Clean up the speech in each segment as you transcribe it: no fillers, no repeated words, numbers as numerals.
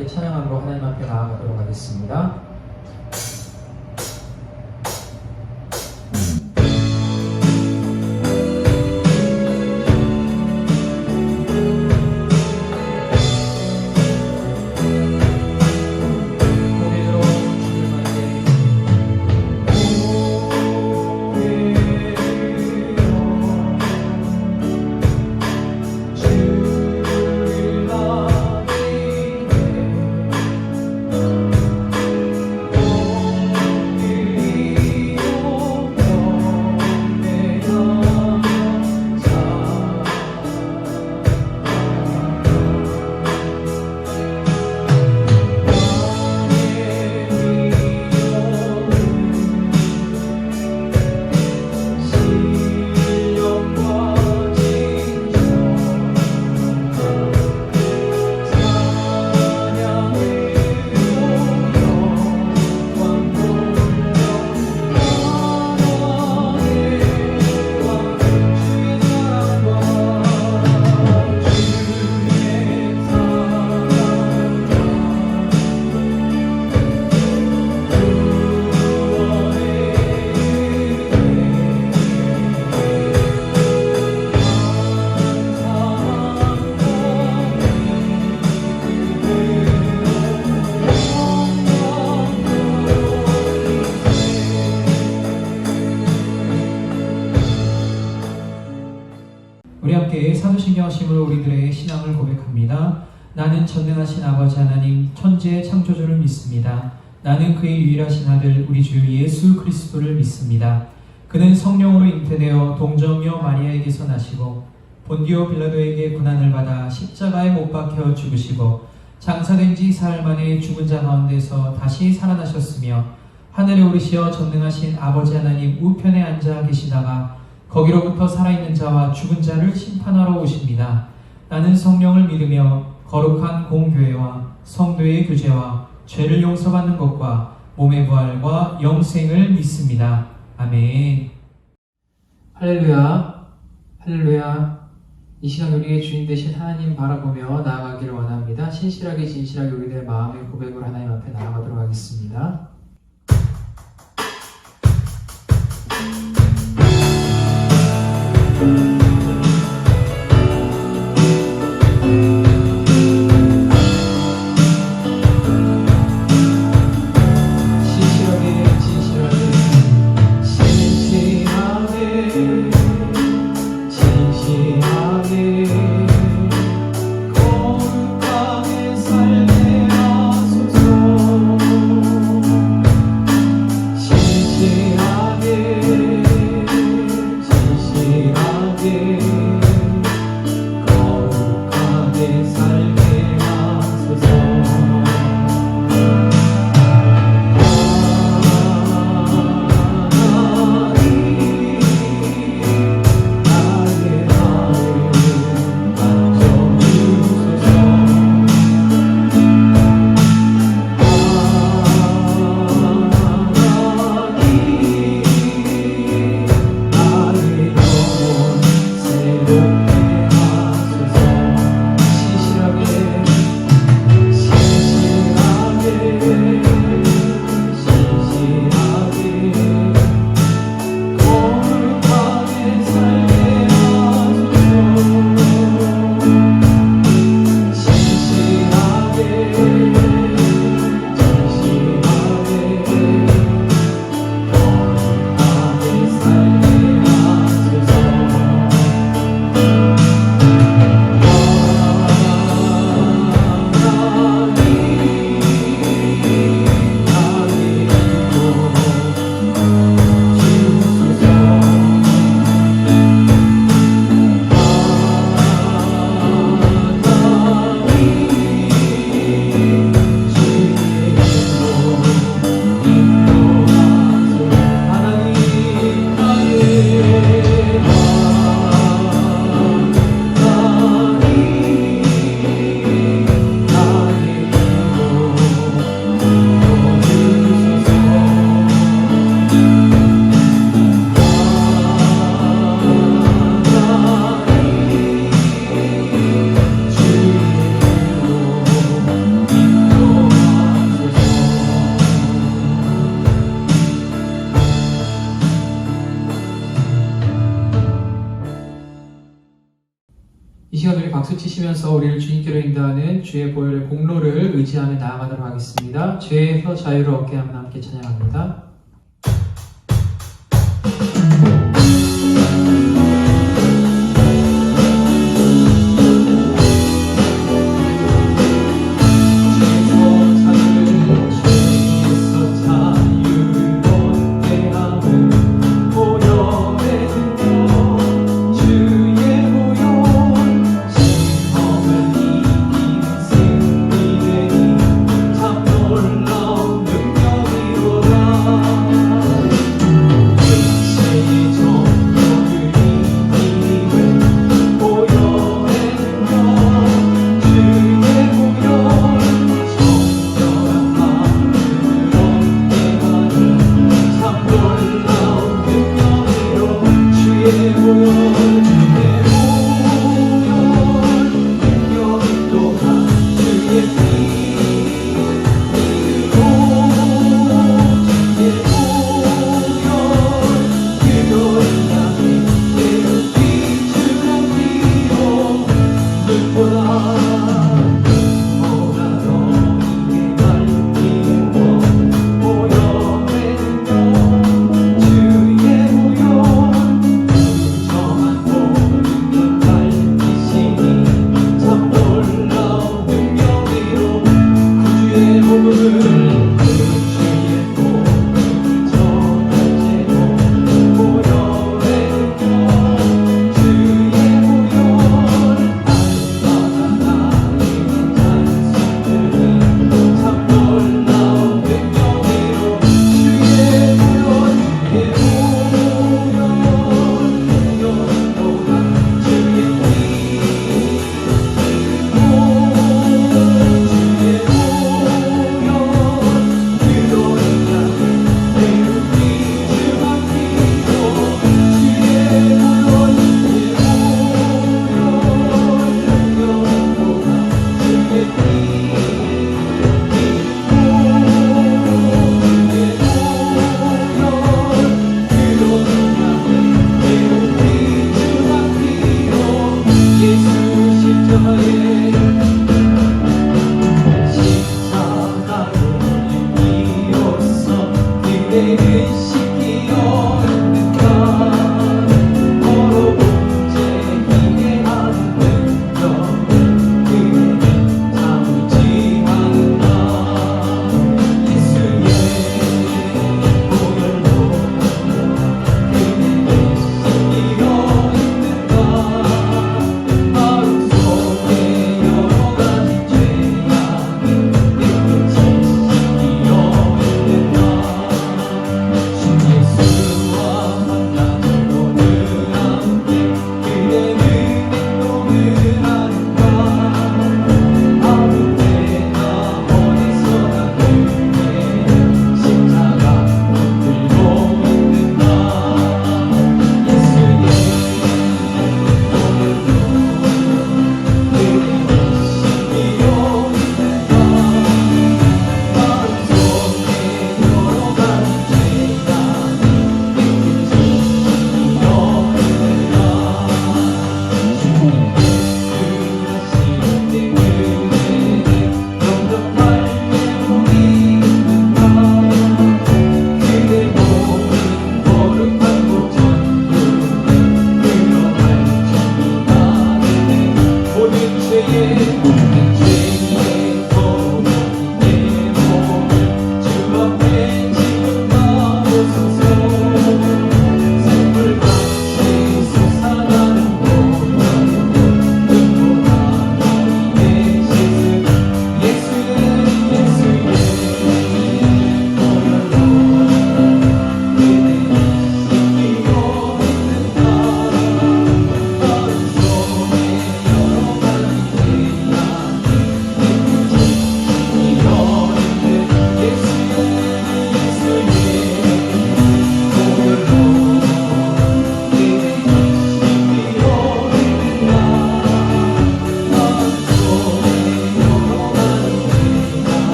함께 찬양함으로 하나님 앞에 나아가도록 하겠습니다. 우리 함께 사도신경 하심으로 우리들의 신앙을 고백합니다. 나는 전능하신 아버지 하나님 천지의 창조주를 믿습니다. 나는 그의 유일하신 아들 우리 주 예수 그리스도를 믿습니다. 그는 성령으로 잉태되어 동정녀 마리아에게서 나시고 본디오 빌라도에게 고난을 받아 십자가에 못 박혀 죽으시고 장사된 지 사흘 만에 죽은 자 가운데서 다시 살아나셨으며 하늘에 오르시어 전능하신 아버지 하나님 우편에 앉아 계시다가 거기로부터 살아있는 자와 죽은 자를 심판하러 오십니다. 나는 성령을 믿으며 거룩한 공교회와 성도의 교제와 죄를 용서받는 것과 몸의 부활과 영생을 믿습니다. 아멘. 할렐루야, 할렐루야. 이 시간 우리의 주인 되신 하나님 바라보며 나아가기를 원합니다. 신실하게 진실하게 우리들의 마음의 고백으로 하나님 앞에 나아가도록 하겠습니다. 거룩하게 살게 하소서. 외치면서 우리를 주님께로 인도하는 주의 보혈의 공로를 의지하며 나아가도록 하겠습니다. 죄에서 자유를 얻게 하면 함께 찬양합니다.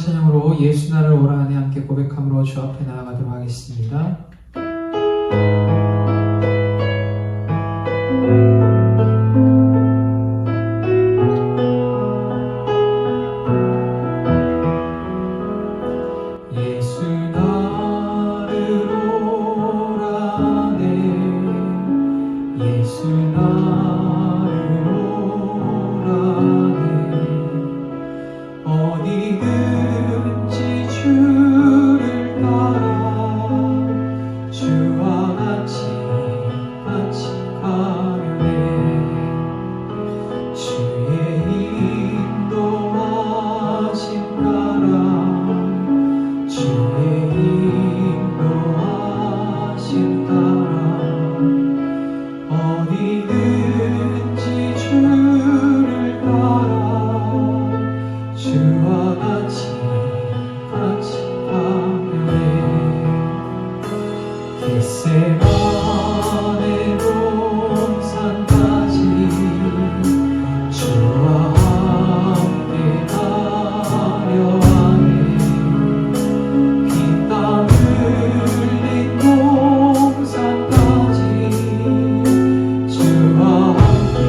찬양으로 예수 나를 오라 하네 함께 고백함으로 주 앞에 나아가도록 하겠습니다. 예수 나를 오라 하네 예수 나를 오라 하네 어디든지 주를 따라 주와 같이 가려네 주의 인도하심 따라 주의 인도하심 따라 어디든지 주를 따라 주와 같이 가려네 겟세마네 동산까지 주와 함께 가려 하네 피 땀 흘린 동산까지 주와 함께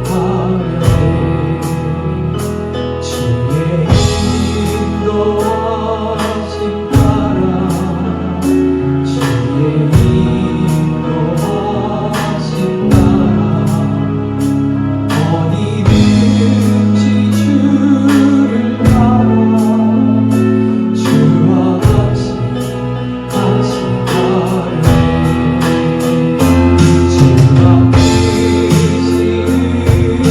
가려네 주의 인도하심 따라 주의 인도하심 따라 어디든지 주를 따라 주와 같이 가려네 주가 크신 은혜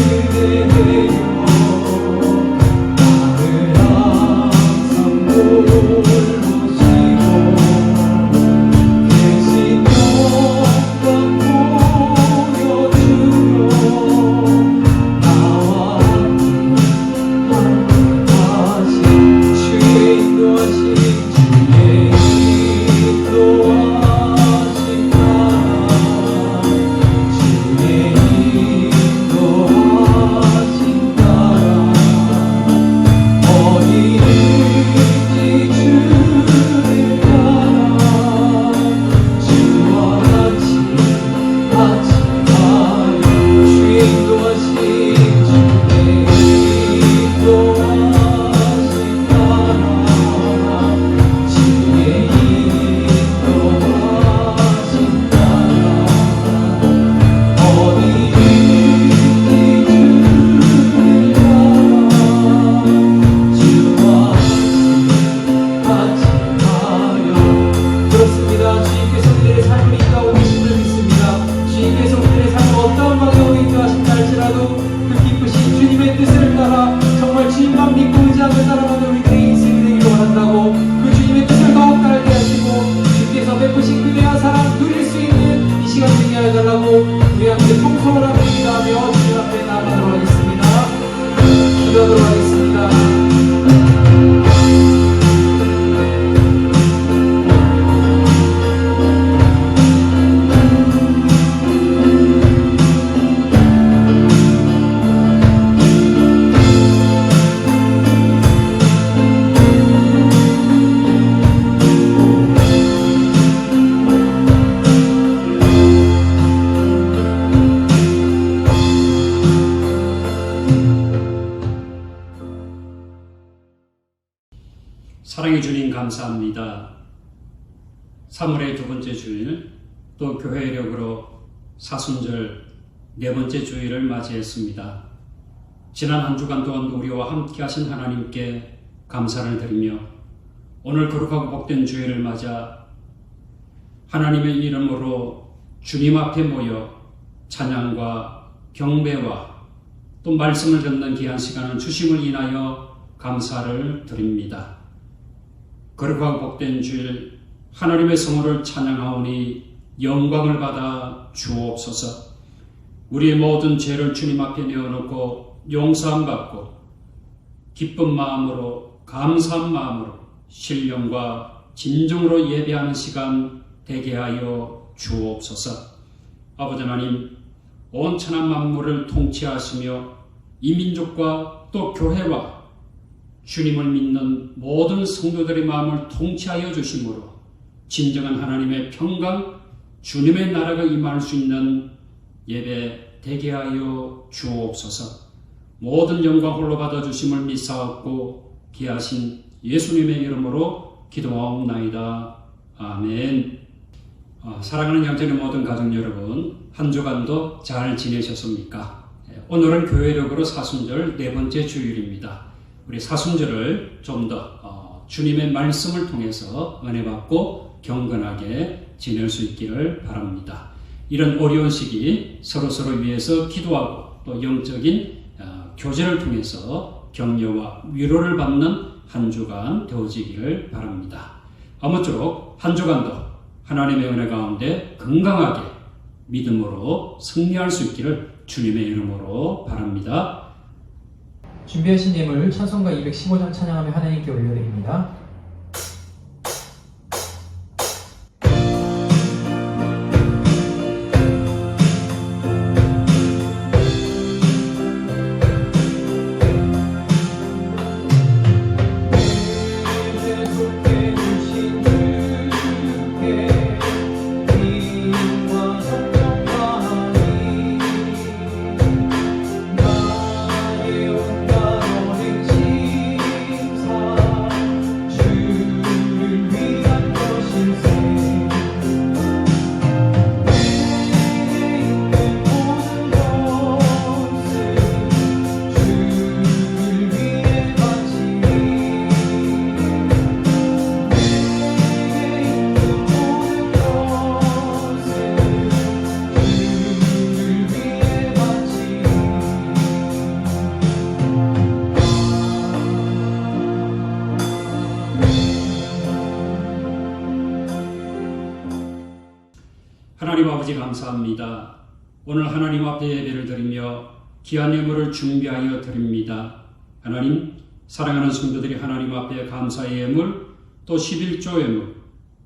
되어 나를 항상 돌보시고 계신 영광 보여주며 나와 함께 하신 주의 인도하심 주의 인도하심 따라 주의 인도하심 따라 어디든지 주를 따라 주와 같이 가요 주의 인도하심 주의 인도하심 따라 주의 인도하심 따라 어디든지 주를 따라 주와 같이 가요 그렇습니다. 주님께서 우리들의 삶을 인도하고 계심을 믿습니다. 주님께서 우리들의 삶을 어떤 방향으로 인도하신다 할지라도 그 기쁘신 주님의 뜻을 따라 정말 주님만 믿고 의지하며 살아가는 우리들의 인생이 되기를 원한다고 그 주님의 뜻을 더욱 알게 하시고 주께서 베푸신 은혜와 사랑 누릴 수 있는 이 시간 되게 해달라고 우리 함께 통성을 하며 기도하며 주님 앞에 나아가도록 하겠습니다. 기도하도록 하겠습니다. 사랑해 주님 감사합니다. 3월의 두 번째 주일 또 교회력으로 사순절 네 번째 주일을 맞이했습니다. 지난 한 주간 동안 우리와 함께 하신 하나님께 감사를 드리며 오늘 거룩하고 복된 주일을 맞아 하나님의 이름으로 주님 앞에 모여 찬양과 경배와 또 말씀을 듣는 귀한 시간을 주심을 인하여 감사를 드립니다. 거룩하고 복된 주일 하나님의 성호를 찬양하오니 영광을 받아 주옵소서. 우리의 모든 죄를 주님 앞에 내어놓고 용서함 받고 기쁜 마음으로 감사한 마음으로 신령과 진정으로 예배하는 시간 되게 하여 주옵소서. 아버지 하나님, 온 천한 만물을 통치하시며 이 민족과 또 교회와 주님을 믿는 모든 성도들의 마음을 통치하여 주심으로 진정한 하나님의 평강, 주님의 나라가 임할 수 있는 예배 되게 하여 주옵소서. 모든 영광 홀로 받아주심을 믿사옵고 귀하신 예수님의 이름으로 기도하옵나이다. 아멘. 사랑하는 형제의 모든 가족 여러분, 한 주간도 잘 지내셨습니까? 오늘은 교회력으로 사순절 네 번째 주일입니다. 우리 사순절을 좀 더 주님의 말씀을 통해서 은혜 받고 경건하게 지낼 수 있기를 바랍니다. 이런 어려운 시기 서로서로 위해서 기도하고 또 영적인 교제를 통해서 격려와 위로를 받는 한 주간 되어지기를 바랍니다. 아무쪼록 한 주간도 하나님의 은혜 가운데 건강하게 믿음으로 승리할 수 있기를 주님의 이름으로 바랍니다. 준비하신 예물 찬송가 215장 찬양하며 하나님께 올려드립니다. 하나님 아버지 감사합니다. 오늘 하나님 앞에 예배를 드리며 귀한 예물을 준비하여 드립니다. 하나님, 사랑하는 성도들이 하나님 앞에 감사의 예물, 또 11조 예물,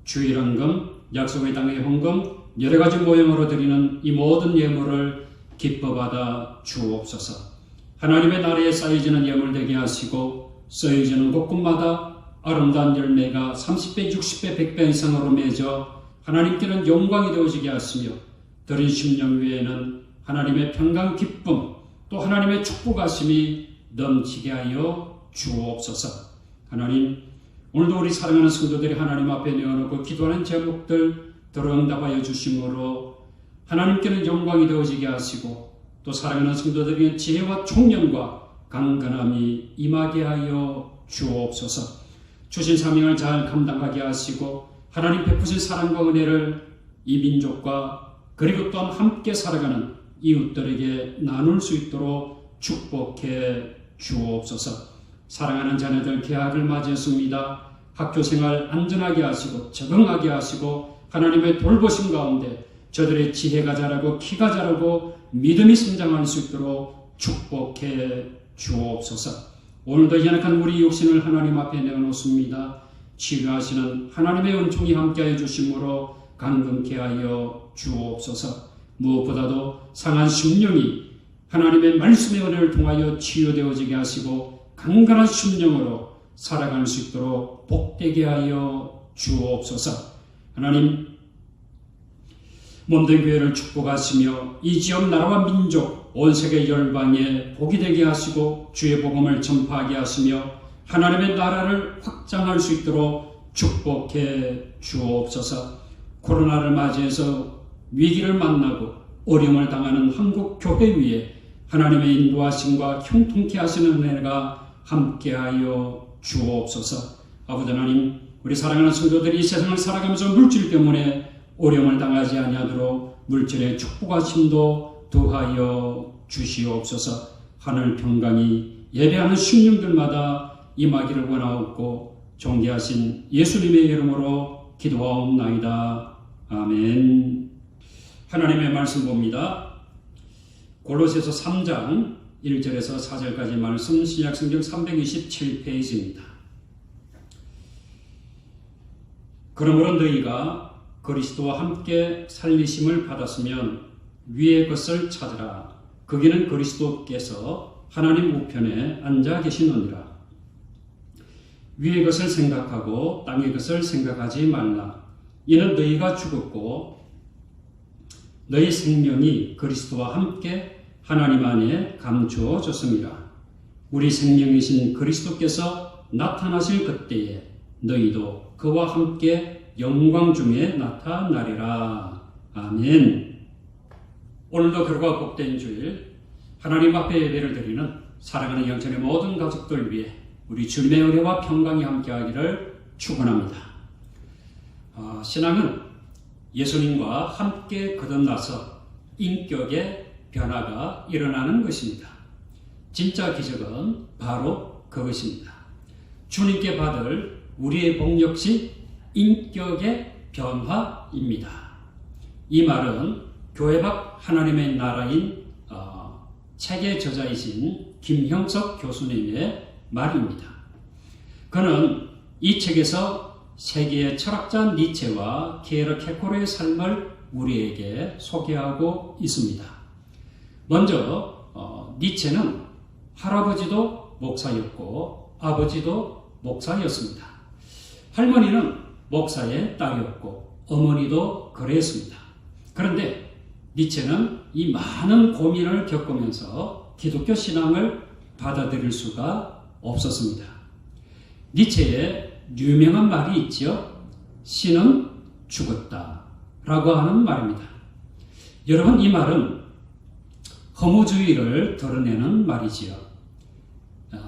주일헌금, 약속의 땅의 헌금, 여러 가지 모형으로 드리는 이 모든 예물을 기뻐 받아 주옵소서. 하나님의 나라에 쌓여지는 예물 되게 하시고 쌓여지는 곳곳마다 아름다운 열매가 30배, 60배, 100배 이상으로 맺어 하나님께는 영광이 되어지게 하시며 드린 심령 위에는 하나님의 평강, 기쁨, 또 하나님의 축복하심이 넘치게 하여 주옵소서. 하나님, 오늘도 우리 사랑하는 성도들이 하나님 앞에 내어놓고 기도하는 제목들 들어응답하여 주심으로 하나님께는 영광이 되어지게 하시고 또 사랑하는 성도들에게 지혜와 총명과 강건함이 임하게 하여 주옵소서. 주신 사명을 잘 감당하게 하시고 하나님 베푸신 사랑과 은혜를 이 민족과 그리고 또한 함께 살아가는 이웃들에게 나눌 수 있도록 축복해 주옵소서. 사랑하는 자녀들 개학을 맞이했습니다. 학교생활 안전하게 하시고 적응하게 하시고 하나님의 돌보심 가운데 저들의 지혜가 자라고 키가 자라고 믿음이 성장할 수 있도록 축복해 주옵소서. 오늘도 연약한 우리 육신을 하나님 앞에 내어놓습니다. 치유하시는 하나님의 은총이 함께하여 주심으로 강건케 하여 주옵소서. 무엇보다도 상한 심령이 하나님의 말씀의 은혜를 통하여 치유되어지게 하시고 강건한 심령으로 살아갈 수 있도록 복되게 하여 주옵소서. 하나님, 몸된 교회를 축복하시며 이 지역 나라와 민족 온 세계 열방에 복이 되게 하시고 주의 복음을 전파하게 하시며 하나님의 나라를 확장할 수 있도록 축복해 주옵소서. 코로나를 맞이해서 위기를 만나고 어려움을 당하는 한국 교회 위에 하나님의 인도하심과 형통케 하시는 은혜가 함께하여 주옵소서. 아버지 하나님, 우리 사랑하는 성도들이 이 세상을 살아가면서 물질 때문에 어려움을 당하지 아니하도록 물질의 축복하심도 더하여 주시옵소서. 하늘 평강이 예배하는 심령들마다 임하기를 원하옵고 존귀하신 예수님의 이름으로 기도하옵나이다. 아멘. 하나님의 말씀 봅니다. 골로새서 3장 1절에서 4절까지 말씀, 신약성경 327페이지입니다. 그러므로 너희가 그리스도와 함께 살리심을 받았으면 위의 것을 찾으라. 거기는 그리스도께서 하나님 우편에 앉아 계시느니라. 위의 것을 생각하고 땅의 것을 생각하지 말라. 이는 너희가 죽었고 너희 생명이 그리스도와 함께 하나님 안에 감추어졌습니다. 우리 생명이신 그리스도께서 나타나실 그때에 너희도 그와 함께 영광 중에 나타나리라. 아멘. 오늘도 결과 복된 주일 하나님 앞에 예배를 드리는 사랑하는 영천의 모든 가족들 위해 우리 주님의 은혜와 평강이 함께하기를 축원합니다. 신앙은 예수님과 함께 거듭나서 인격의 변화가 일어나는 것입니다. 진짜 기적은 바로 그것입니다. 주님께 받을 우리의 복 역시 인격의 변화입니다. 이 말은 교회 밖 하나님의 나라인 책의 저자이신 김형석 교수님의 말입니다. 그는 이 책에서 세계의 철학자 니체와 게르 케코르의 삶을 우리에게 소개하고 있습니다. 먼저 니체는 할아버지도 목사였고 아버지도 목사였습니다. 할머니는 목사의 딸이었고 어머니도 그랬습니다. 그런데 니체는 이 많은 고민을 겪으면서 기독교 신앙을 받아들일 수가 없었습니다. 니체의 유명한 말이 있지요. 신은 죽었다 라고 하는 말입니다. 여러분, 이 말은 허무주의를 드러내는 말이지요.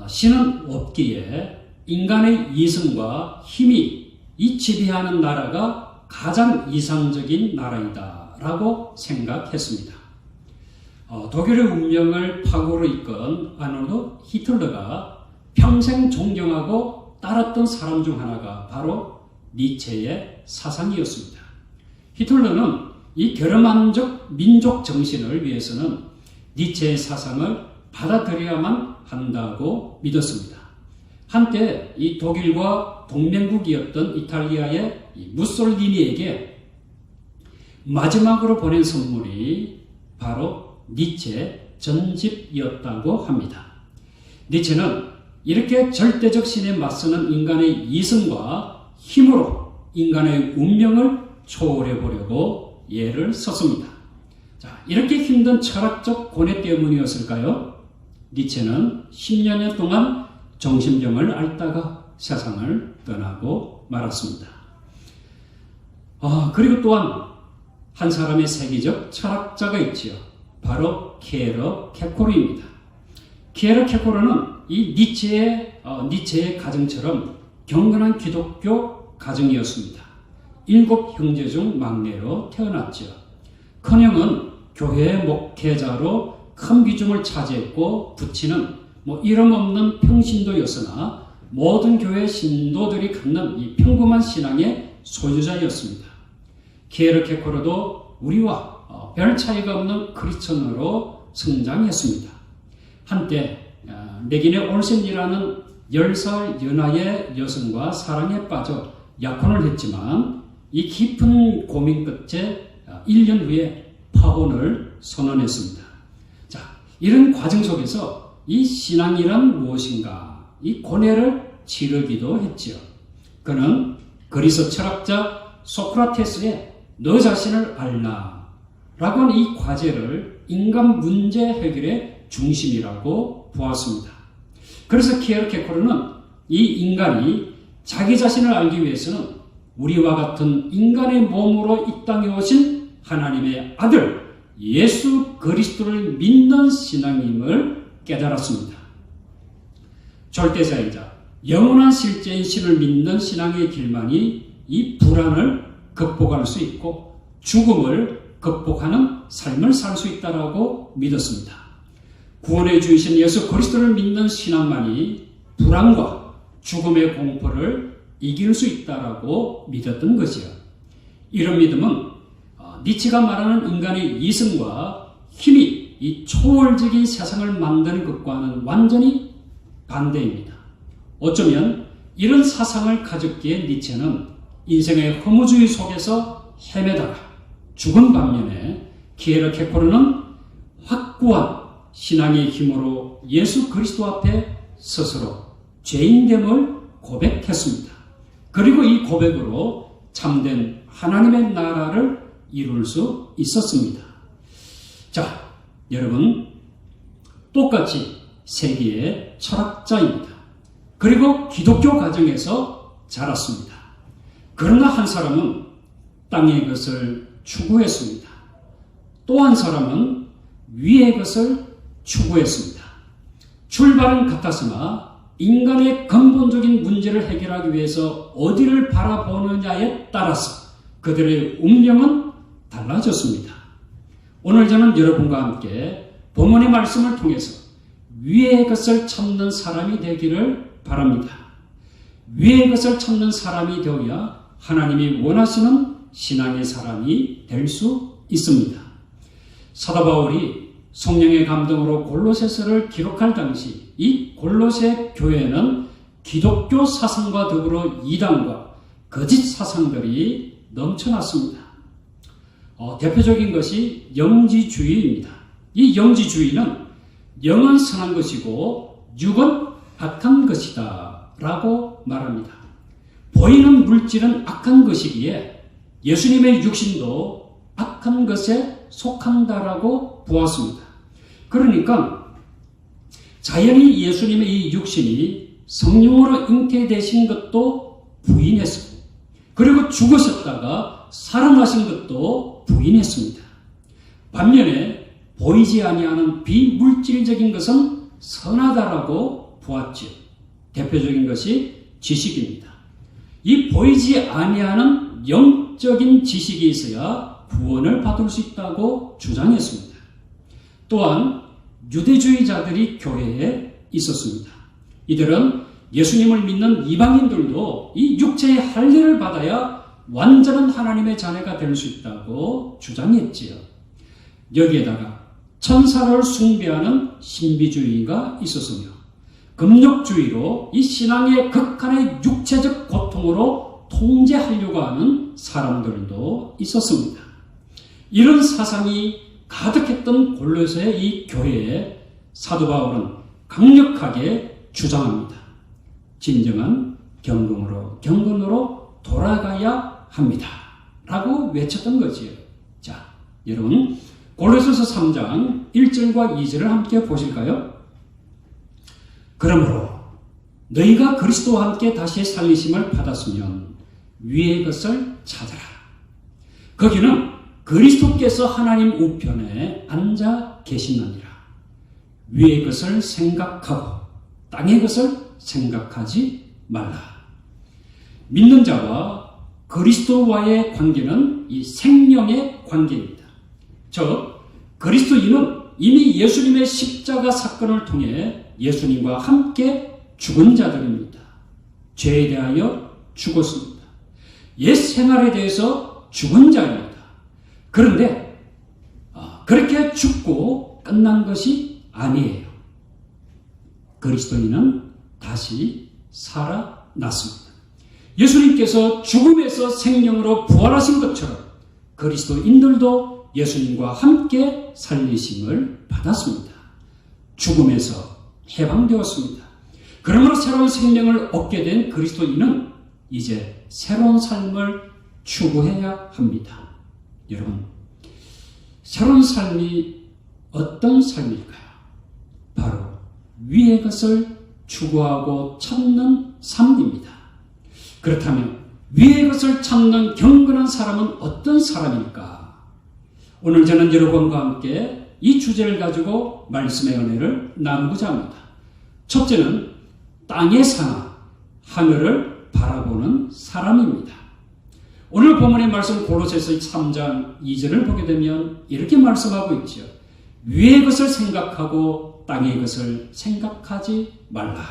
신은 없기에 인간의 이성과 힘이 지배하는 나라가 가장 이상적인 나라이다 라고 생각했습니다. 독일의 운명을 파고로 이끈 아놀드 히틀러가 평생 존경하고 따랐던 사람 중 하나가 바로 니체의 사상이었습니다. 히틀러는 이 게르만적 민족 정신을 위해서는 니체의 사상을 받아들여야만 한다고 믿었습니다. 한때 이 독일과 동맹국이었던 이탈리아의 무솔리니에게 마지막으로 보낸 선물이 바로 니체 전집이었다고 합니다. 니체는 이렇게 절대적 신에 맞서는 인간의 이성과 힘으로 인간의 운명을 초월해 보려고 예를 썼습니다. 자, 이렇게 힘든 철학적 고뇌 때문이었을까요? 니체는 10여 년 동안 정신병을 앓다가 세상을 떠나고 말았습니다. 그리고 또한 한 사람의 세계적 철학자가 있지요. 바로 게르 케코르입니다. 게르 케코르는 이 니체의 가정처럼 경건한 기독교 가정이었습니다. 7 형제 중 막내로 태어났죠. 큰형은 교회 목회자로 큰 비중을 차지했고 부친은 이름 없는 평신도였으나 모든 교회 신도들이 갖는 이 평범한 신앙의 소유자였습니다. 게르 케코르도 우리와 별 차이가 없는 크리스천으로 성장했습니다. 한때 맥인의 올센이라는 10살 연하의 여성과 사랑에 빠져 약혼을 했지만 이 깊은 고민 끝에 1년 후에 파혼을 선언했습니다. 자, 이런 과정 속에서 이 신앙이란 무엇인가 이 고뇌를 치르기도 했지요. 그는 그리스 철학자 소크라테스의 너 자신을 알라 라고 하는 이 과제를 인간 문제 해결의 중심이라고 보았습니다. 그래서 게르 케코르는 이 인간이 자기 자신을 알기 위해서는 우리와 같은 인간의 몸으로 이 땅에 오신 하나님의 아들 예수 그리스도를 믿는 신앙임을 깨달았습니다. 절대자이자 영원한 실제인 신을 믿는 신앙의 길만이 이 불안을 극복할 수 있고 죽음을 극복하는 삶을 살 수 있다고 믿었습니다. 구원해 주신 예수 그리스도를 믿는 신앙만이 불안과 죽음의 공포를 이길 수 있다고 믿었던 것이요. 이런 믿음은 니체가 말하는 인간의 이성과 힘이 이 초월적인 세상을 만드는 것과는 완전히 반대입니다. 어쩌면 이런 사상을 가졌기에 니체는 인생의 허무주의 속에서 헤매다가 죽은 반면에 게르 케코르는 확고한 신앙의 힘으로 예수 그리스도 앞에 스스로 죄인됨을 고백했습니다. 그리고 이 고백으로 참된 하나님의 나라를 이룰 수 있었습니다. 자, 여러분, 똑같이 세계의 철학자입니다. 그리고 기독교 가정에서 자랐습니다. 그러나 한 사람은 땅의 것을 추구했습니다. 또 한 사람은 위의 것을 추구했습니다. 출발은 같았으나 인간의 근본적인 문제를 해결하기 위해서 어디를 바라보느냐에 따라서 그들의 운명은 달라졌습니다. 오늘 저는 여러분과 함께 본문의 말씀을 통해서 위의 것을 찾는 사람이 되기를 바랍니다. 위의 것을 찾는 사람이 되어야 하나님이 원하시는 신앙의 사람이 될 수 있습니다. 사도 바울이 성령의 감동으로 골로새서를 기록할 당시 이 골로새 교회는 기독교 사상과 더불어 이단과 거짓 사상들이 넘쳐났습니다. 대표적인 것이 영지주의입니다. 이 영지주의는 영은 선한 것이고 육은 악한 것이다 라고 말합니다. 보이는 물질은 악한 것이기에 예수님의 육신도 악한 것에 속한다라고 보았습니다. 그러니까 자연히 예수님의 이 육신이 성령으로 잉태되신 것도 부인했습니다. 그리고 죽으셨다가 살아나신 것도 부인했습니다. 반면에 보이지 아니하는 비물질적인 것은 선하다라고 보았지요. 대표적인 것이 지식입니다. 이 보이지 아니하는 영적인 지식이 있어야 구원을 받을 수 있다고 주장했습니다. 또한 유대주의자들이 교회에 있었습니다. 이들은 예수님을 믿는 이방인들도 이 육체의 할례를 받아야 완전한 하나님의 자녀가 될 수 있다고 주장했지요. 여기에다가 천사를 숭배하는 신비주의가 있었으며 금욕주의로 이 신앙의 극한의 육체적 고통으로 통제하려고 하는 사람들도 있었습니다. 이런 사상이 가득했던 골로새의 이 교회에 사도 바울은 강력하게 주장합니다. 진정한 경건으로 돌아가야 합니다. 라고 외쳤던 거지요. 자, 여러분 골로새서 3장 1절과 2절을 함께 보실까요? 그러므로 너희가 그리스도와 함께 다시 살리심을 받았으면 위의 것을 찾아라. 거기는 그리스도께서 하나님 우편에 앉아 계시느니라. 위의 것을 생각하고 땅의 것을 생각하지 말라. 믿는 자와 그리스도와의 관계는 이 생명의 관계입니다. 즉 그리스도인은 이미 예수님의 십자가 사건을 통해 예수님과 함께 죽은 자들입니다. 죄에 대하여 죽었습니다. 옛 생활에 대해서 죽은 자입니다. 그런데 그렇게 죽고 끝난 것이 아니에요. 그리스도인은 다시 살아났습니다. 예수님께서 죽음에서 생명으로 부활하신 것처럼 그리스도인들도 예수님과 함께 살리심을 받았습니다. 죽음에서 해방되었습니다. 그러므로 새로운 생명을 얻게 된 그리스도인은 이제 새로운 삶을 추구해야 합니다. 여러분, 새로운 삶이 어떤 삶일까요? 바로 위의 것을 추구하고 찾는 삶입니다. 그렇다면 위의 것을 찾는 경건한 사람은 어떤 사람일까? 오늘 저는 여러분과 함께 이 주제를 가지고 말씀의 은혜를 나누고자 합니다. 첫째는 땅에 사나 하늘을 바라보는 사람입니다. 오늘 본문의 말씀 골로새서 3장 2절을 보게 되면 이렇게 말씀하고 있죠. 위의 것을 생각하고 땅의 것을 생각하지 말라.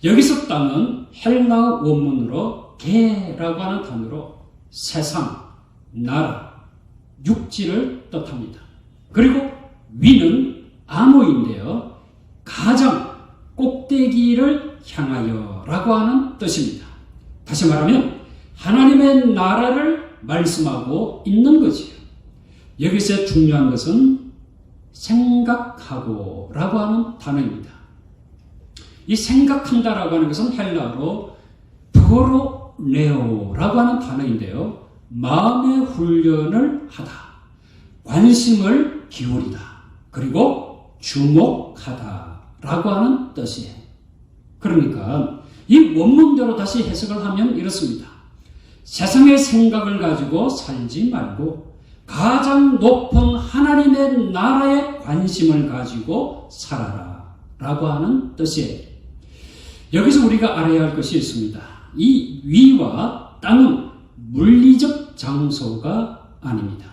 여기서 땅은 헬라어 원문으로 게라고 하는 단어로 세상, 나라, 육지를 뜻합니다. 그리고 위는 암호인데요. 가장 꼭대기를 향하여 라고 하는 뜻입니다. 다시 말하면 하나님의 나라를 말씀하고 있는 거지요. 여기서 중요한 것은 생각하고 라고 하는 단어입니다. 이 생각한다라고 하는 것은 헬라어로 프로네오라고 하는 단어인데요. 마음의 훈련을 하다, 관심을 기울이다, 그리고 주목하다라고 하는 뜻이에요. 그러니까 이 원문대로 다시 해석을 하면 이렇습니다. 세상의 생각을 가지고 살지 말고 가장 높은 하나님의 나라에 관심을 가지고 살아라 라고 하는 뜻이에요. 여기서 우리가 알아야 할 것이 있습니다. 이 위와 땅은 물리적 장소가 아닙니다.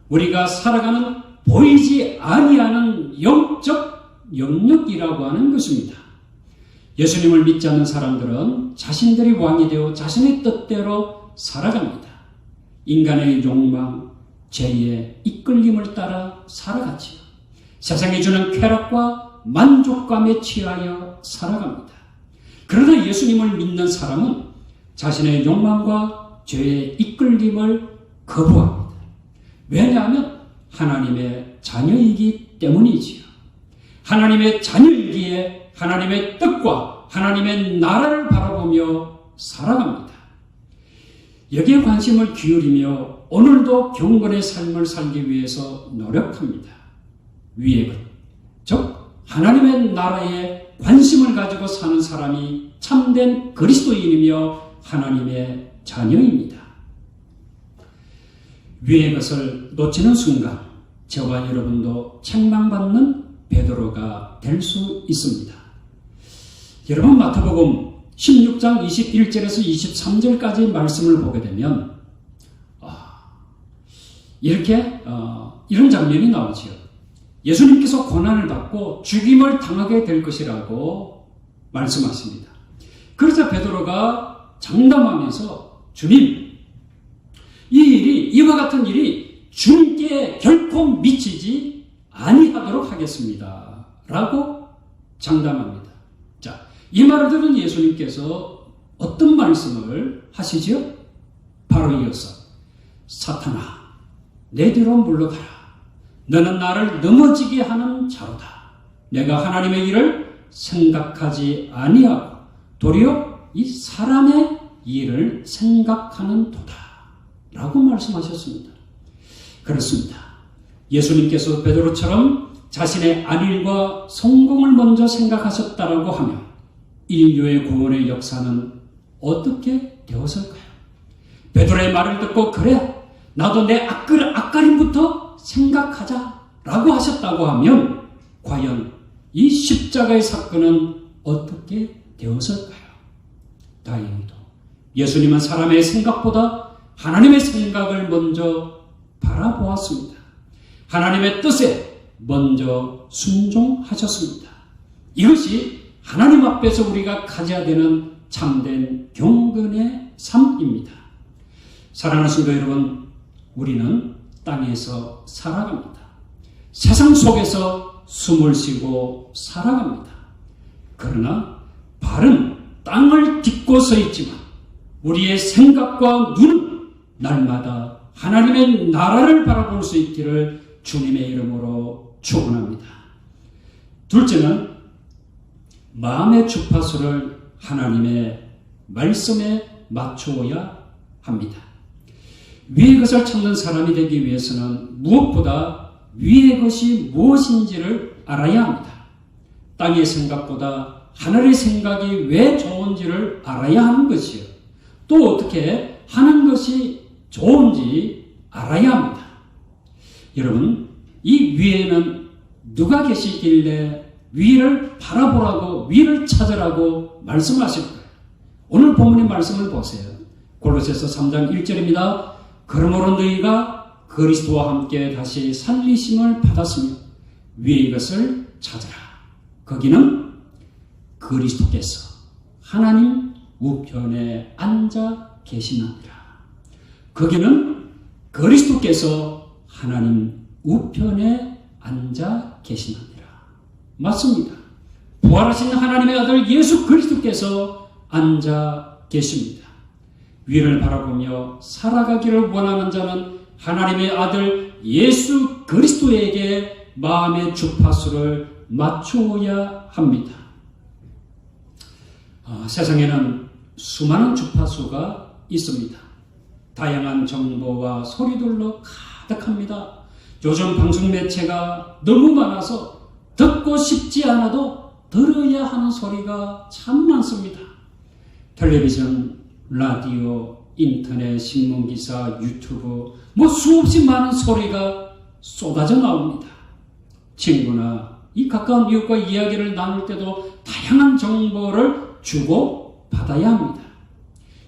우리가 살아가는 보이지 아니하는 영적 영역이라고 하는 것입니다. 예수님을 믿지 않는 사람들은 자신들이 왕이 되어 자신의 뜻대로 살아갑니다. 인간의 욕망, 죄의 이끌림을 따라 살아가지요. 세상이 주는 쾌락과 만족감에 취하여 살아갑니다. 그러나 예수님을 믿는 사람은 자신의 욕망과 죄의 이끌림을 거부합니다. 왜냐하면 하나님의 자녀이기 때문이지요. 하나님의 자녀이기에 하나님의 뜻과 하나님의 나라를 바라보며 살아갑니다. 여기에 관심을 기울이며 오늘도 경건의 삶을 살기 위해서 노력합니다. 위의 것, 즉 하나님의 나라에 관심을 가지고 사는 사람이 참된 그리스도인이며 하나님의 자녀입니다. 위의 것을 놓치는 순간 저와 여러분도 책망받는 베드로가 될 수 있습니다. 여러분 마태복음 16장 21절에서 23절까지 말씀을 보게 되면 이렇게 이런 장면이 나오지요. 예수님께서 고난을 받고 죽임을 당하게 될 것이라고 말씀하십니다. 그래서 베드로가 장담하면서 주님, 이와 같은 일이 주님께 결코 미치지 아니하도록 하겠습니다 라고 장담합니다. 자, 이 말을 들은 예수님께서 어떤 말씀을 하시죠? 바로 이어서 사탄아, 내 뒤로 물러가라. 너는 나를 넘어지게 하는 자로다. 내가 하나님의 일을 생각하지 아니하고 도리어 이 사람의 일을 생각하는 도다 라고 말씀하셨습니다. 그렇습니다. 예수님께서 베드로처럼 자신의 안일과 성공을 먼저 생각하셨다라고 하면 인류의 구원의 역사는 어떻게 되었을까요? 베드로의 말을 듣고 그래, 나도 내 앞가림부터 생각하자라고 하셨다고 하면 과연 이 십자가의 사건은 어떻게 되었을까요? 다행히도 예수님은 사람의 생각보다 하나님의 생각을 먼저 바라보았습니다. 하나님의 뜻에 먼저 순종하셨습니다. 이것이 하나님 앞에서 우리가 가져야 되는 참된 경건의 삶입니다. 사랑하는 성도 여러분, 우리는 땅에서 살아갑니다. 세상 속에서 숨을 쉬고 살아갑니다. 그러나 발은 땅을 딛고 서 있지만 우리의 생각과 눈은 날마다 하나님의 나라를 바라볼 수 있기를 주님의 이름으로 축원합니다. 둘째는 마음의 주파수를 하나님의 말씀에 맞추어야 합니다. 위의 것을 찾는 사람이 되기 위해서는 무엇보다 위의 것이 무엇인지를 알아야 합니다. 땅의 생각보다 하늘의 생각이 왜 좋은지를 알아야 하는 것이요. 또 어떻게 하는 것이 좋은지 알아야 합니다. 여러분, 이 위에는 누가 계시길래 위를 바라보라고, 위를 찾으라고 말씀하실까요? 오늘 본문의 말씀을 보세요. 골로새서 3장 1절입니다. 그러므로 너희가 그리스도와 함께 다시 살리심을 받았으며 위의 것을 찾으라. 거기는 그리스도께서 하나님 우편에 앉아 계시느니라. 거기는 그리스도께서 하나님 우편에 앉아 계시느니라. 맞습니다. 부활하신 하나님의 아들 예수 그리스도께서 앉아 계십니다. 위를 바라보며 살아가기를 원하는 자는 하나님의 아들 예수 그리스도에게 마음의 주파수를 맞추어야 합니다. 세상에는 수많은 주파수가 있습니다. 다양한 정보와 소리들로 가득합니다. 요즘 방송 매체가 너무 많아서 듣고 싶지 않아도 들어야 하는 소리가 참 많습니다. 텔레비전, 라디오, 인터넷, 신문기사, 유튜브 수없이 많은 소리가 쏟아져 나옵니다. 친구나 이 가까운 이웃과 이야기를 나눌 때도 다양한 정보를 주고 받아야 합니다.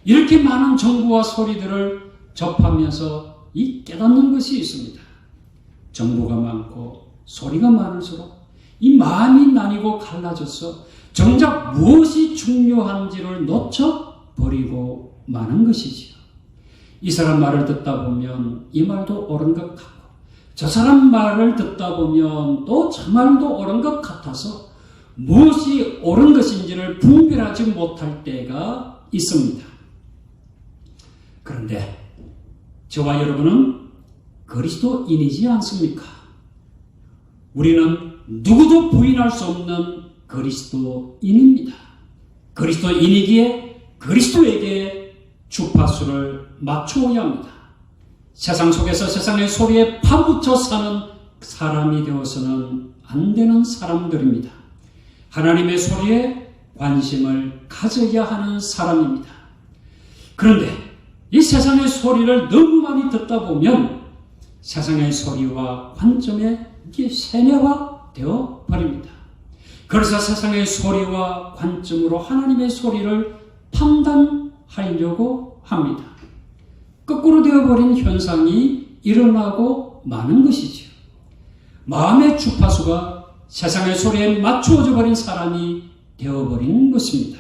이렇게 많은 정보와 소리들을 접하면서 이 깨닫는 것이 있습니다. 정보가 많고 소리가 많을수록 이 마음이 나뉘고 갈라져서 정작 무엇이 중요한지를 놓쳐버리고 마는 것이지요. 이 사람 말을 듣다 보면 이 말도 옳은 것 같고 저 사람 말을 듣다 보면 또 저 말도 옳은 것 같아서 무엇이 옳은 것인지를 분별하지 못할 때가 있습니다. 그런데 저와 여러분은 그리스도인이지 않습니까? 우리는 누구도 부인할 수 없는 그리스도인입니다. 그리스도인이기에 그리스도에게 주파수를 맞추어야 합니다. 세상 속에서 세상의 소리에 파묻혀 사는 사람이 되어서는 안 되는 사람들입니다. 하나님의 소리에 관심을 가져야 하는 사람입니다. 그런데 이 세상의 소리를 너무 많이 듣다 보면 세상의 소리와 관점에 이게 세뇌화되어 버립니다. 그래서 세상의 소리와 관점으로 하나님의 소리를 판단하려고 합니다. 거꾸로 되어버린 현상이 일어나고 마는 것이지요. 마음의 주파수가 세상의 소리에 맞추어져 버린 사람이 되어버린 것입니다.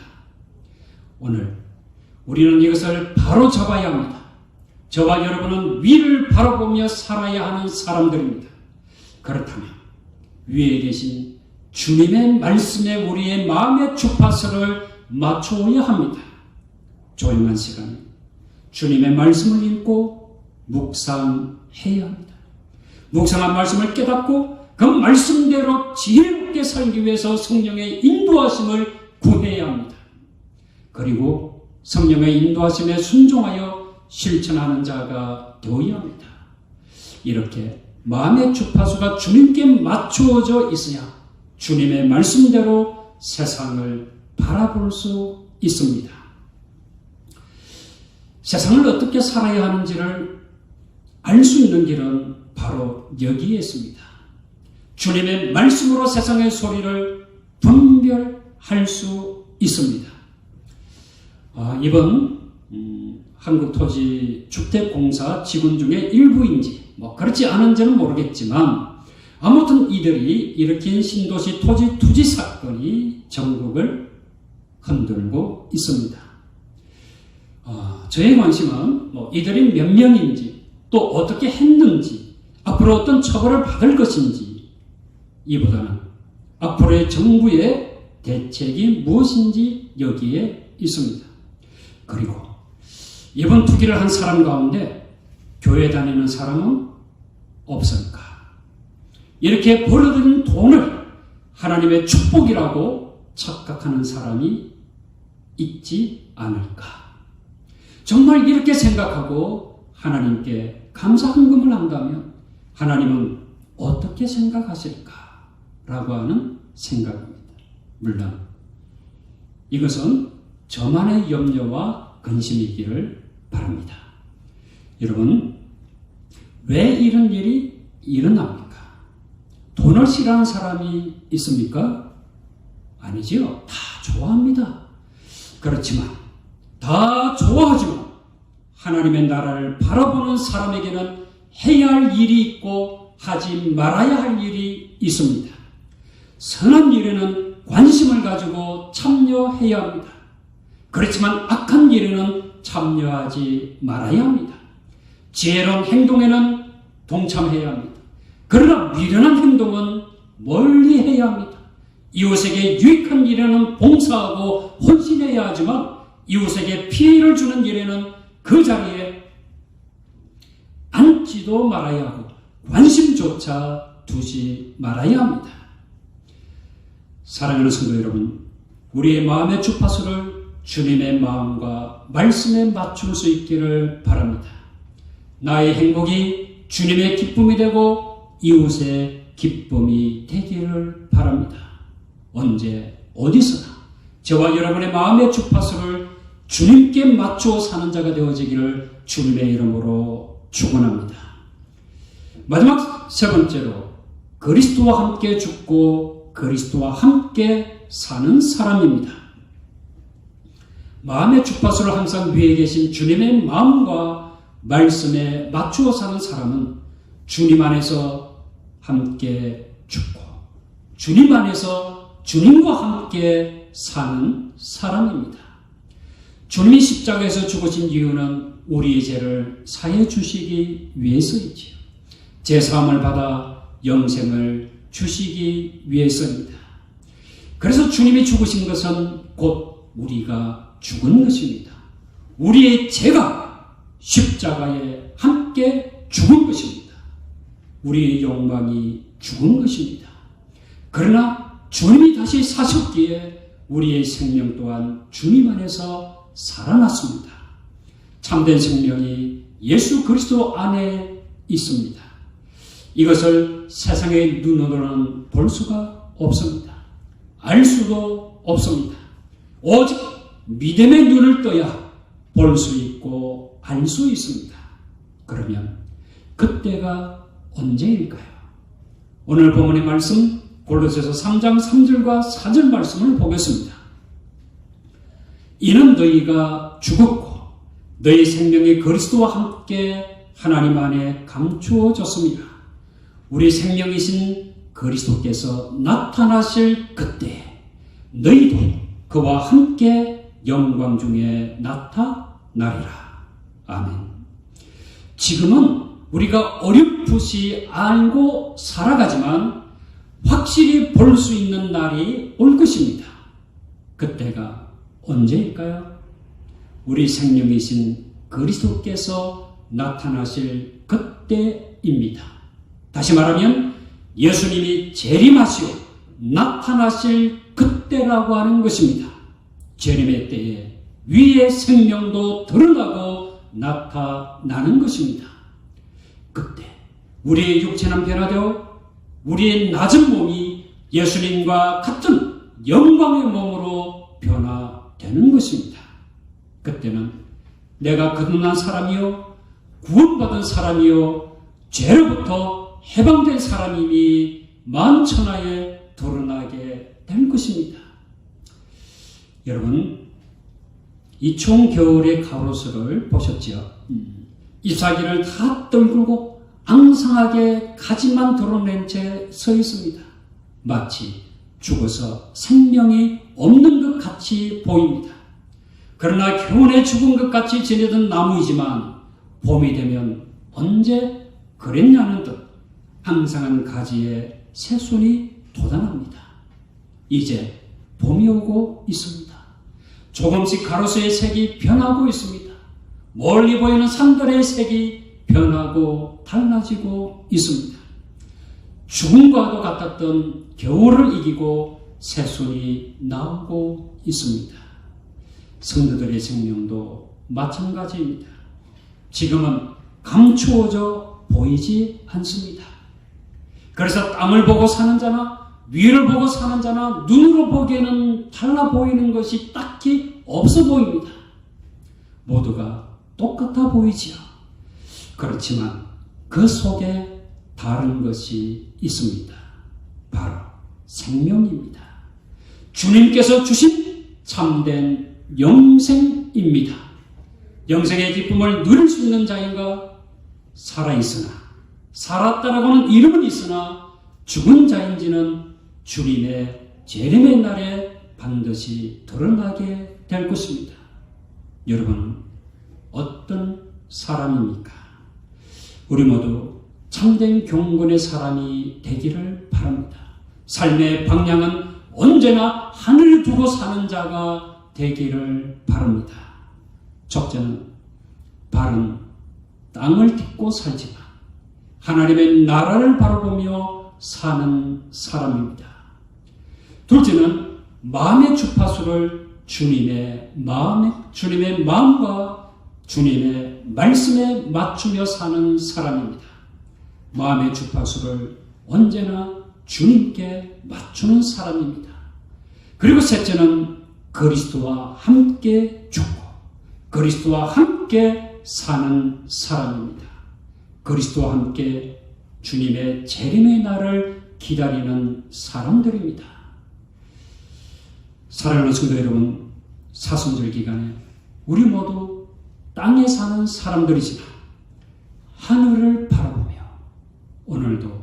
오늘 우리는 이것을 바로 잡아야 합니다. 저와 여러분은 위를 바라보며 살아야 하는 사람들입니다. 그렇다면 위에 계신 주님의 말씀에 우리의 마음의 주파수를 맞추어야 합니다. 조용한 시간 주님의 말씀을 읽고 묵상해야 합니다. 묵상한 말씀을 깨닫고 그 말씀대로 지혜롭게 살기 위해서 성령의 인도하심을 구해야 합니다. 그리고 성령의 인도하심에 순종하여 실천하는 자가 되어야 합니다. 이렇게 마음의 주파수가 주님께 맞추어져 있어야 주님의 말씀대로 세상을 바라볼 수 있습니다. 세상을 어떻게 살아야 하는지를 알 수 있는 길은 바로 여기에 있습니다. 주님의 말씀으로 세상의 소리를 분별할 수 있습니다. 이번 한국토지주택공사 직원 중에 일부인지 그렇지 않은지는 모르겠지만 아무튼 이들이 일으킨 신도시 토지 투지 사건이 전국을 흔들고 있습니다. 저의 관심은 이들이 몇 명인지 또 어떻게 했는지 앞으로 어떤 처벌을 받을 것인지 이보다는 앞으로의 정부의 대책이 무엇인지 여기에 있습니다. 그리고 이번 투기를 한 사람 가운데 교회 다니는 사람은 없을까? 이렇게 벌어들인 돈을 하나님의 축복이라고 착각하는 사람이 있지 않을까? 정말 이렇게 생각하고 하나님께 감사 헌금을 한다면 하나님은 어떻게 생각하실까? 라고 하는 생각입니다. 물론 이것은 저만의 염려와 근심이기를 바랍니다. 여러분, 왜 이런 일이 일어납니까? 돈을 싫어하는 사람이 있습니까? 아니지요. 다 좋아합니다. 그렇지만 다 좋아하지만 하나님의 나라를 바라보는 사람에게는 해야 할 일이 있고 하지 말아야 할 일이 있습니다. 선한 일에는 관심을 가지고 참여해야 합니다. 그렇지만 악한 일에는 참여하지 말아야 합니다. 지혜로운 행동에는 동참해야 합니다. 그러나 미련한 행동은 멀리해야 합니다. 이웃에게 유익한 일에는 봉사하고 헌신해야 하지만 이웃에게 피해를 주는 일에는 그 자리에 앉지도 말아야 하고 관심조차 두지 말아야 합니다. 사랑하는 성도 여러분, 우리의 마음의 주파수를 주님의 마음과 말씀에 맞출 수 있기를 바랍니다. 나의 행복이 주님의 기쁨이 되고 이웃의 기쁨이 되기를 바랍니다. 언제 어디서나 저와 여러분의 마음의 주파수를 주님께 맞추어 사는 자가 되어지기를 주님의 이름으로 축원합니다. 마지막 세 번째로 그리스도와 함께 죽고 그리스도와 함께 사는 사람입니다. 마음의 주파수를 항상 위에 계신 주님의 마음과 말씀에 맞추어 사는 사람은 주님 안에서 함께 죽고 주님 안에서 주님과 함께 사는 사람입니다. 주님이 십자가에서 죽으신 이유는 우리의 죄를 사해 주시기 위해서이지요. 제사함을 받아 영생을 주시기 위해서입니다. 그래서 주님이 죽으신 것은 곧 우리가 죽은 것입니다. 우리의 죄가 십자가에 함께 죽은 것입니다. 우리의 욕망이 죽은 것입니다. 그러나 주님이 다시 사셨기에 우리의 생명 또한 주님 안에서 살아났습니다. 참된 생명이 예수 그리스도 안에 있습니다. 이것을 세상의 눈으로는 볼 수가 없습니다. 알 수도 없습니다. 오직 믿음의 눈을 떠야 볼 수 있고 알 수 있습니다. 그러면 그때가 언제일까요? 오늘 본문의 말씀 골로새서 3장 3절과 4절 말씀을 보겠습니다. 이는 너희가 죽었고 너희 생명이 그리스도와 함께 하나님 안에 감추어졌습니다. 우리 생명이신 그리스도께서 나타나실 그때 너희도 그와 함께 영광 중에 나타나리라. 아멘. 지금은 우리가 어렴풋이 알고 살아가지만 확실히 볼 수 있는 날이 올 것입니다. 그때가 언제일까요? 우리 생명이신 그리스도께서 나타나실 그때입니다. 다시 말하면 예수님이 재림하시어 나타나실 그때라고 하는 것입니다. 재림의 때에 위의 생명도 드러나고 나타나는 것입니다. 그때 우리의 육체는 변화되어 우리의 낮은 몸이 예수님과 같은 영광의 몸으로 변화되는 것입니다. 그때는 내가 거듭난 사람이요 구원받은 사람이요 죄로부터 해방된 사람임이 만천하에 드러나게 될 것입니다. 여러분, 이 총겨울의 가로수를 보셨지요? 잎사귀를 다 떨굴고 앙상하게 가지만 드러낸 채 서 있습니다. 마치 죽어서 생명이 없는 것 같이 보입니다. 그러나 겨울에 죽은 것 같이 지내던 나무이지만 봄이 되면 언제 그랬냐는 듯 앙상한 가지에 새순이 돋아납니다. 이제 봄이 오고 있습니다. 조금씩 가로수의 색이 변하고 있습니다. 멀리 보이는 산들의 색이 변하고 달라지고 있습니다. 죽음과도 같았던 겨울을 이기고 새순이 나오고 있습니다. 성도들의 생명도 마찬가지입니다. 지금은 감추어져 보이지 않습니다. 그래서 땅을 보고 사는 자나 위를 보고 사는 자나 눈으로 보기에는 달라 보이는 것이 딱히 없어 보입니다. 모두가 똑같아 보이지요. 그렇지만 그 속에 다른 것이 있습니다. 바로 생명입니다. 주님께서 주신 참된 영생입니다. 영생의 기쁨을 누릴 수 있는 자인가? 살아있으나 살았다라고는 이름은 있으나 죽은 자인지는 주님의 재림의 날에 반드시 드러나게 될 것입니다. 여러분은 어떤 사람입니까? 우리 모두 참된 경건의 사람이 되기를 바랍니다. 삶의 방향은 언제나 하늘을 두고 사는 자가 되기를 바랍니다. 첫째는 바른 땅을 딛고 살지만 하나님의 나라를 바라보며 사는 사람입니다. 둘째는 마음의 주파수를 주님의 마음과 주님의 말씀에 맞추며 사는 사람입니다. 마음의 주파수를 언제나 주님께 맞추는 사람입니다. 그리고 셋째는 그리스도와 함께 죽고 그리스도와 함께 사는 사람입니다. 그리스도와 함께 주님의 재림의 날을 기다리는 사람들입니다. 사랑하는 성도 여러분, 사순절 기간에 우리 모두 땅에 사는 사람들이지만 하늘을 바라보며 오늘도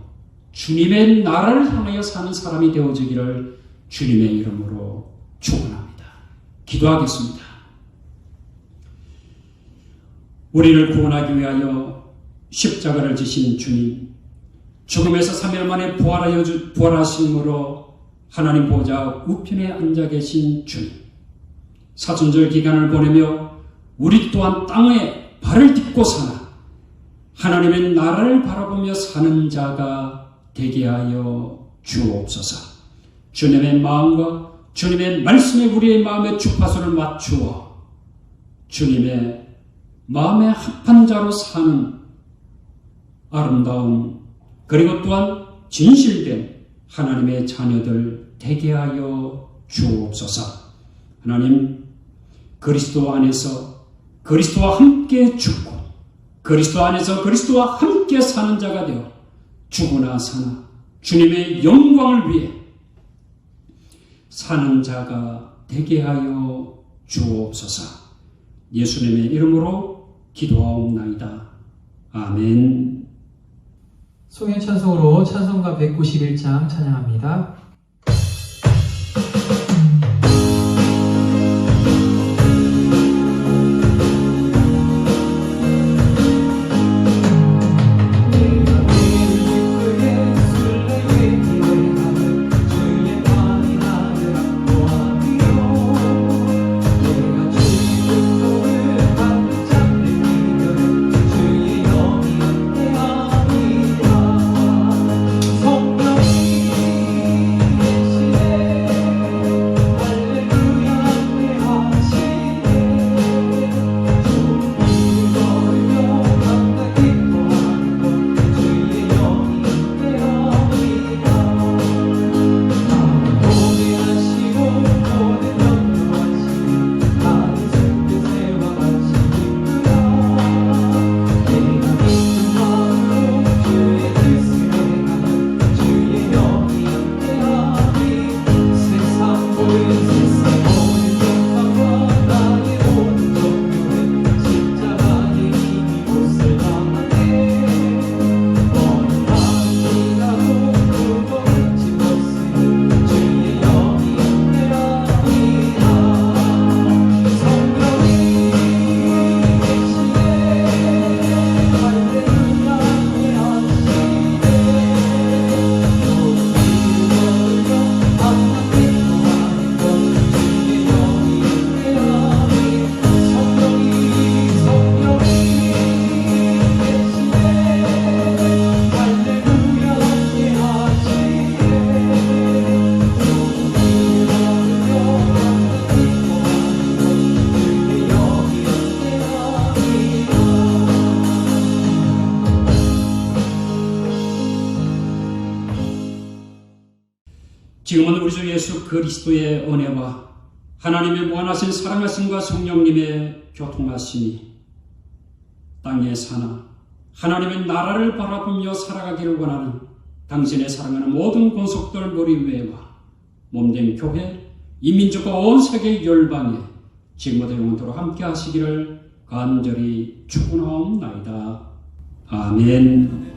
주님의 나라를 향하여 사는 사람이 되어지기를 주님의 이름으로 축원합니다. 기도하겠습니다. 우리를 구원하기 위하여 십자가를 지신 주님, 죽음에서 3일 만에 부활하심으로 하나님 보좌 우편에 앉아 계신 주님, 사순절 기간을 보내며 우리 또한 땅에 발을 딛고 사나 하나님의 나라를 바라보며 사는 자가 되게 하여 주옵소서. 주님의 마음과 주님의 말씀에 우리의 마음의 주파수를 맞추어 주님의 마음에 합한 자로 사는 아름다운 그리고 또한 진실된 하나님의 자녀들 되게 하여 주옵소서. 하나님, 그리스도 안에서 그리스도와 함께 죽고 그리스도 안에서 그리스도와 함께 사는 자가 되어 죽으나 사나 주님의 영광을 위해 사는 자가 되게 하여 주옵소서. 예수님의 이름으로 기도하옵나이다. 아멘. 송현 찬송으로 찬송가 191장 찬양합니다. 지금은 우리 주 예수 그리스도의 은혜와 하나님의 무한하신 사랑하심과 성령님의 교통하심이 땅에 사나 하나님의 나라를 바라보며 살아가기를 원하는 당신의 사랑하는 모든 권속들 머리위에와 몸된 교회, 이민족과 온 세계 열방에 지금부터 영원토록 함께 하시기를 간절히 축원하옵나이다. 아멘.